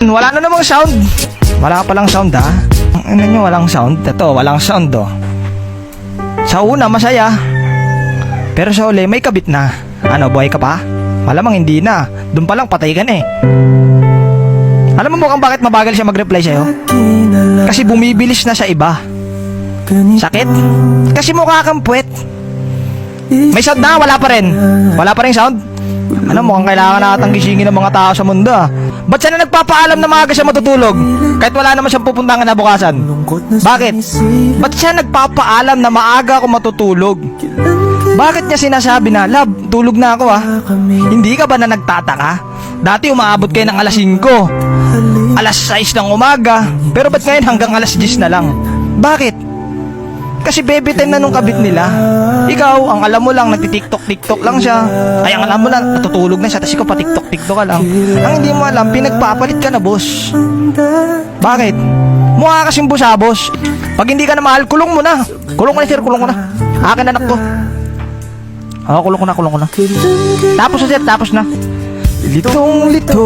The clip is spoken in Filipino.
Wala na namang sound. Wala ka palang sound ha. Ano nyo, walang sound? Ito, walang sound oh. Sa una, masaya. Pero sa uli, may kabit na. Ano, buhay ka pa? Malamang hindi na. Doon pa lang patay ka na eh. Alam mo kung bakit mabagal siya mag-reply sa'yo? Kasi bumibilis na sa iba. Sakit? Kasi mukha kang puwet. May sound na, wala pa rin. Wala pa rin sound? Ano, mukhang kailangan natang gisingin ng mga tao sa mundo ah. Ba't siya na nagpapaalam na maaga siya matutulog? Kahit wala naman siyang pupuntahan na bukasan. Bakit? Ba't siya nagpapaalam na maaga ako matutulog? Bakit niya sinasabi na, love, tulog na ako ah? Hindi ka ba na nagtataka? Dati umaabot kayo ng alas 5, alas 6 ng umaga, pero ba't ngayon hanggang alas 10 na lang? Bakit? Kasi baby time na nung kabit nila. Ikaw, ang alam mo lang, nagtitiktok-tiktok lang siya. Ay, ang alam mo lang, natutulog na siya, tapos ikaw patiktok-tiktok ka lang. Ang hindi mo alam, pinagpapalit ka na, boss. Bakit? Mukha kasing busabos. Pag hindi ka na mahal, kulong mo na. Kulong ko na, sir, kulong ko na. Akin anak ko. Oo, kulong ko na. Tapos na, sir, tapos na. Litong lito.